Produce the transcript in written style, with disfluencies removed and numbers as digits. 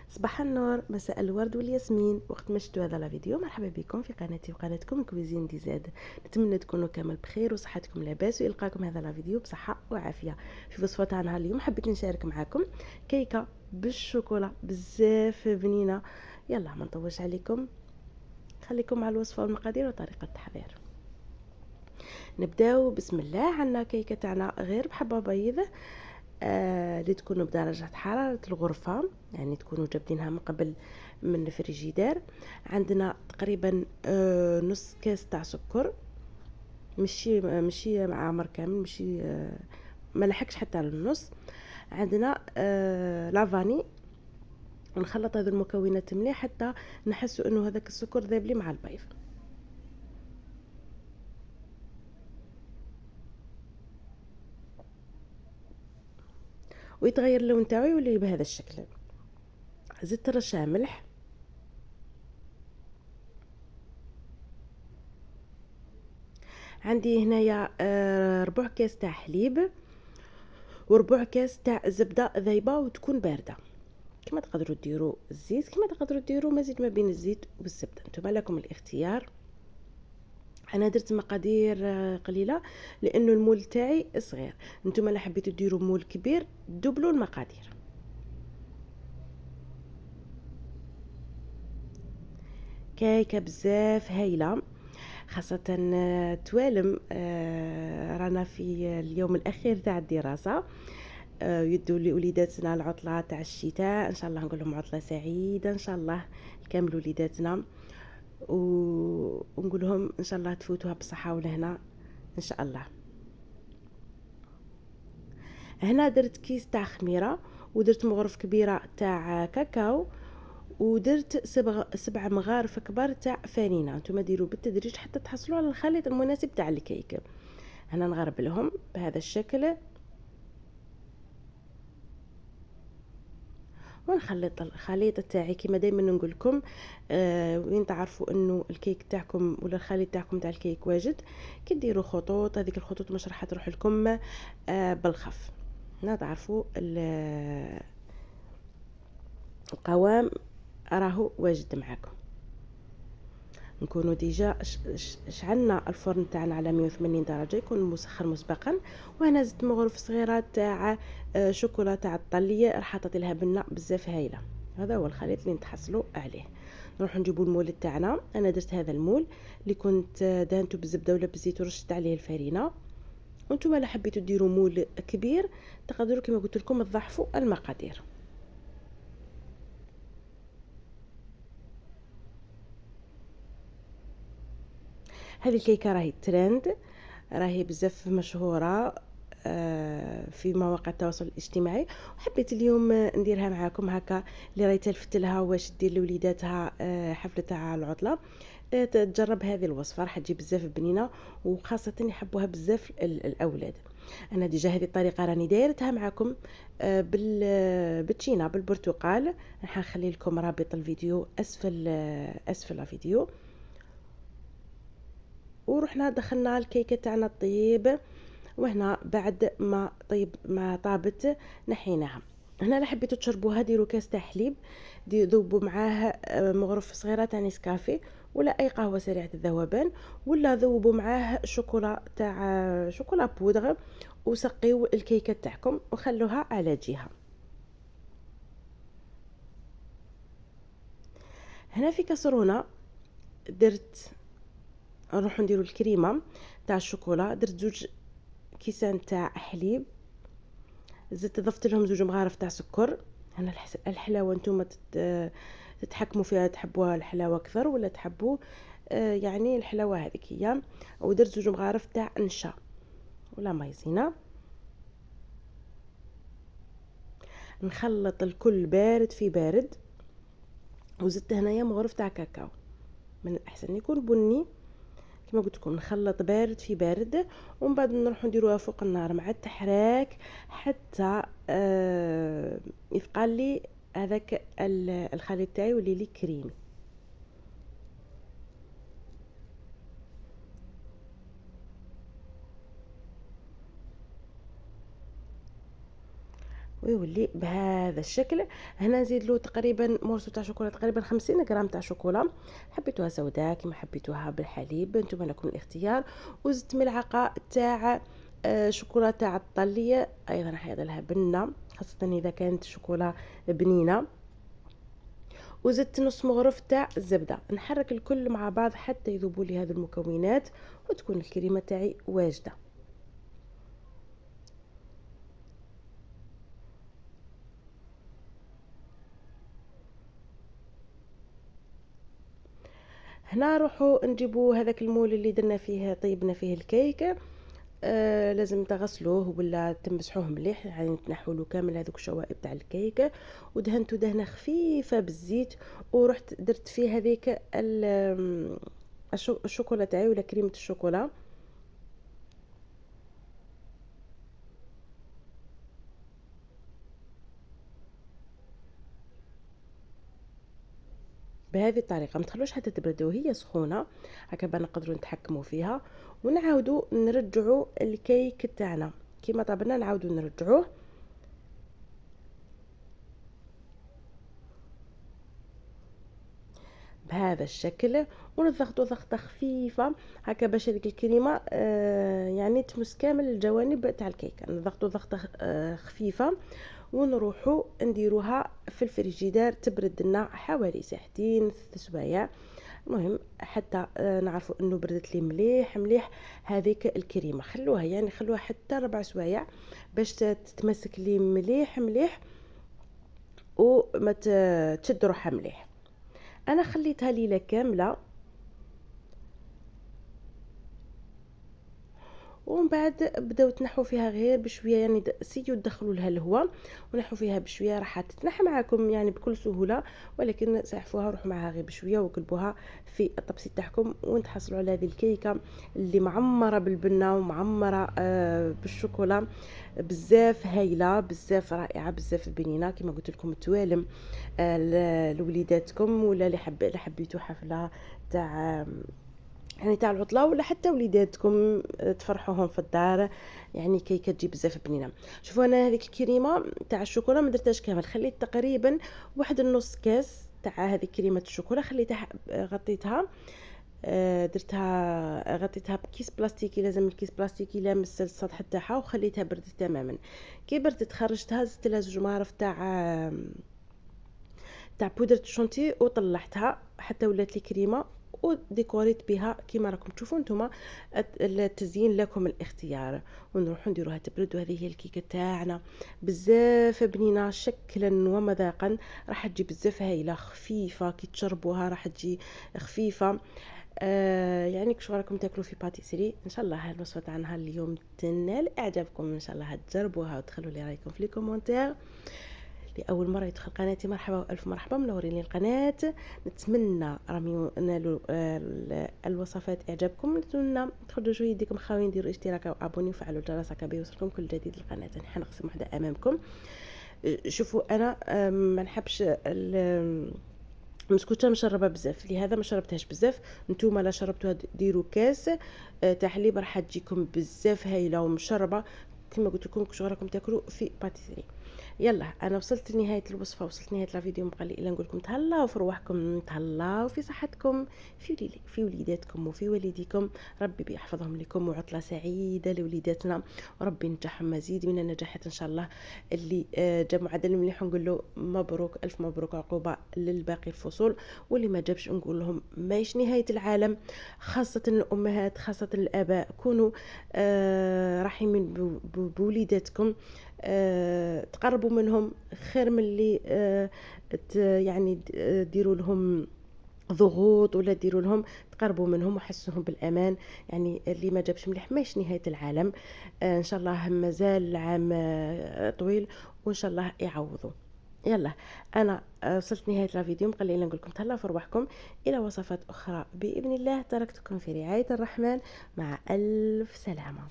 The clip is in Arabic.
صباح النور، مساء الورد والياسمين. وقت ما شفتوا هذا الفيديو، مرحبا بكم في قناتي وقناتكم كويزين دي زاد. نتمنى تكونوا كامل بخير وصحتكم لاباس، ويلقاكم هذا الفيديو بصحه وعافيه. في وصفه تاع نهار اليوم حبيت نشارك معكم كيكه بالشوكولا بزاف بنينه. يلا ما نطولش عليكم، خليكم مع الوصفه والمقادير وطريقه التحضير. نبداو بسم الله. عندنا كيكه تاعنا غير بحبه بيض، اللي تكونوا بدرجة حرارة الغرفة، يعني تكونوا جابدينها من قبل من الفريجيدير. عندنا تقريبا نص كاس تاع سكر، مشي معمر كامل، مشي ما لحقش حتى على النص. عندنا لافاني. نخلط هذه المكونات مليح حتى نحسوا انه هذاك السكر ذاب لي مع البيض. ويتغير اللون تاعو يولي بهذا الشكل. زدت رشه ملح. عندي هنايا ربع كاس تاع حليب، وربع كاس تاع زبده ذايبه وتكون بارده. كما تقدروا ديروا الزيت، كما تقدروا ديروا مزيج ما بين الزيت والزبده، نتوما لكم الاختيار. انا درت مقادير قليله لانه المول تاعي صغير. نتوما لا حبيتوا ديروا مول كبير دوبلوا المقادير. كيكه بزاف هايله، خاصة توالم رانا في اليوم الأخير تاع الدراسة. يدوا لوليداتنا العطلة تاع الشتاء، إن شاء الله نقول لهم عطلة سعيدة إن شاء الله لكامل وليداتنا، ونقول لهم إن شاء الله تفوتوها بصحة والهنا إن شاء الله. هنا درت كيس تاع خميرة، ودرت مغرف كبيرة تاع كاكاو، ودرت سبع مغارف كبار تاع فرينه. نتوما ديروا بالتدريج حتى تحصلوا على الخليط المناسب تاع الكيك. هنا نغرب لهم بهذا الشكل، ونخلط الخليط تاعي كما دائما نقول لكم. وين تعرفوا انه الكيك تاعكم ولا الخليط تاعكم تاع الكيك واجد، كديروا خطوط، هذيك الخطوط مش راح تروح لكم بالخف. هنا تعرفوا القوام راهو واجد معاكم. نكونوا ديجا شعلنا الفرن تاعنا على 180 درجه، يكون مسخن مسبقا. وهنا زدت مغرف صغيره تاع شوكولا تاع الطليه، راح حطيت لها بنه بزاف هايله. هذا هو الخليط اللي نتحصلوا عليه. نروح نجيبوا المول تاعنا. انا درت هذا المول اللي كنت دهنته بالزبده ولا بالزيت ورشت عليه الفرينه. وانتم لا حبيتوا ديروا مول كبير تقدروا كما قلت لكم تضاعفوا المقادير. هذه الكيكه راهي ترند، راهي بزاف مشهوره في مواقع التواصل الاجتماعي، وحبيت اليوم نديرها معاكم هكا. اللي راهي تلفت لها واش دير لوليداتها حفله تاع العطله، تجرب هذه الوصفه، راح تجي بزاف بنينه، وخاصه يحبوها بزاف الاولاد. انا ديجا هذه الطريقه راني دايرتها معكم بالتشينا بالبرتقال. راح نخلي لكم رابط الفيديو اسفل الفيديو. ورحنا دخلنا الكيكه تاعنا الطيب، وهنا بعد ما طيب ما طابت نحيناها. هنا لا حبيتوا تشربوها ديروا كاس تاع حليب، ذوبوا معاه مغرف صغيره تاع نسكافيه ولا اي قهوه سريعه الذوبان، ولا ذوبوا معاه شوكولا تاع شوكولا بودغ، وسقيوا الكيكه تاعكم وخلوها على جهه. هنا في كسرونه درت، نروحو نديرو الكريمه تاع الشوكولا. درت زوج كيسان تاع حليب، زدت ضفت لهم زوج مغارف تاع سكر. هنا الحلاوه نتوما تتحكموا فيها، تحبوها الحلاوه اكثر ولا تحبوا يعني الحلاوه هذيك هي. ودرت زوج مغارف تاع نشا ولا مايزينا. نخلط الكل بارد في بارد. وزدت هنايا مغرف تاع كاكاو، من الاحسن يكون بني. كما قلت لكم نخلط بارد في بارد، ومن بعد نروح نديروها فوق النار مع التحراك حتى يثقل لي هذاك الخليط تاعي يولي لي كريمي. ويولي بهذا الشكل. هنا نزيد له تقريبا مورسو تاع شوكولا، تقريبا 50 غرام تاع شوكولا، حبيتوها سوداء كما حبيتوها بالحليب، نتوما لكم الاختيار. وزدت ملعقه تاع شوكولا تاع الطليه، ايضا حيض لها بنه خاصه اذا كانت شوكولا بنينه. وزدت نص مغرف تاع الزبده. نحرك الكل مع بعض حتى يذوبوا لي هذه المكونات وتكون الكريمه تاعي واجده. هنا نروحوا نجيبوا هذاك المول اللي درنا فيه طيبنا فيه الكيك. لازم تغسلوه ولا تمسحوه مليح، يعني تنحوا له كامل هذوك الشوائب تاع الكيك. ودهنته دهنه خفيفه بالزيت، ورحت درت فيه هذيك الشوكولا تاعي ولا كريمه الشوكولا. بهذه الطريقه ما تخلوش حتى تبرد وهي سخونه، هكذا نقدروا نتحكموا فيها. ونعاودوا نرجعوا الكيك تاعنا كيما طابنا، نعاودوا نرجعوه بهذا الشكل، ونضغطوا ضغطه خفيفه هكا باش هذيك الكريمه يعني تمس كامل الجوانب تاع الكيك. نضغطوا ضغطه خفيفه، ونروحوا نديروها في الفريجيدير تبرد لنا حوالي ساعتين 3 سوايع. المهم حتى نعرفوا انه بردت لي مليح مليح هذيك الكريمه. خلوها يعني خلوها حتى 4 سوايع باش تتمسك لي مليح مليح وما تشد روحها مليح. انا خليتها ليله كامله، ومن بعد بداو تنحوا فيها غير بشويه، يعني سيو تدخلوا لها الهواء ونحوا فيها بشويه، راح تتنحى معكم يعني بكل سهوله، ولكن سحفوها روحوا معها غير بشويه وقلبوها في الطبسي تاعكم، وتحصلوا على هذه الكيكه اللي معمره بالبنه ومعمره بالشوكولا، بزاف هايله بزاف رائعه بزاف بنينه كما قلت لكم توالم لوليداتكم، ولا اللي حبيتوا حفله تاع يعني تاع العطله، ولا حتى وليداتكم تفرحوهم في الدار. يعني كيكه تجي بزاف بنينه. شوفوا انا هذيك الكريمه تاع الشوكولا ما درتهاش كامل، خليت تقريبا واحد النص كاس تاع هذه كريمه الشوكولا، خليتها غطيتها درتها غطيتها بكيس بلاستيكي، لازم الكيس بلاستيكي لامس السطح تاعها، وخليتها بردت تماما. كي بردت خرجتها، زدت لها 2 معالق تاع بودرة الشونتي وطلعتها حتى ولات لي كريمه، وديكوريت بها كيما راكم تشوفوا نتوما. التزيين لكم الاختيار. ونروحوا نديروها تبرد، وهذه هي الكيكه تاعنا بزاف بنينه شكلا ومذاقا، راح تجي بزاف هايله خفيفه كي تشربوها، راح تجي خفيفه. يعني كش راكم تاكلوا في باتيسري. ان شاء الله الوصفه تاعنا اليوم تنال اعجابكم، ان شاء الله تجربوها وتخلوا لي رايكم في لي كومونتير. لأول مرة يدخل قناتي مرحبا وألف مرحبا، منورين لي القناة. نتمنى راهم ينالوا الوصفات إعجابكم. نتمنى تخرجوا شوية يديكم خاويين ديروا اشتراك وابوني وفعلوا الجرس هكا بيوصلكم كل جديد للقناة. نحن نقسم واحدة أمامكم. شوفوا أنا ما نحبش مسكوتة مشربة بزاف، لهذا ما شربتهاش بزاف. نتوما لا شربتوها ديروا كاس تاع حليب، راح تجيكم بزاف هايله ومشربه كما قلت لكم كش راكم تاكلوا في باتيسري. يلا انا وصلت لنهايه الوصفه، وصلت لنهايه الفيديو. بقى لي الا نقول لكم تهلاو في رواحكم، تهلاو في صحتكم، في وليداتكم وفي والديكم. ربي بيحفظهم لكم، وعطله سعيده لوليداتنا، وربي ينجحهم مزيد من النجاحات ان شاء الله. اللي جاب معدل مليح نقول له مبروك الف مبروك، عقوبه للباقي الفصول. واللي ما جابش نقول لهم ماهيش نهايه العالم. خاصه الامهات خاصه الاباء، كونوا رحيمين بوليداتكم، تقربوا منهم خير من اللي يعني ديروا لهم ضغوط، ولا ديروا لهم تقربوا منهم وحسوهم بالامان. يعني اللي ما جابش مليح ماهيش نهايه العالم. ان شاء الله مازال العام طويل، وان شاء الله يعوضوا. يلا انا وصلت نهايه الفيديو، بقى لي نقول لكم تهلاو في رواحكم. الى وصفات اخرى باذن الله، تركتكم في رعايه الرحمن، مع الف سلامه.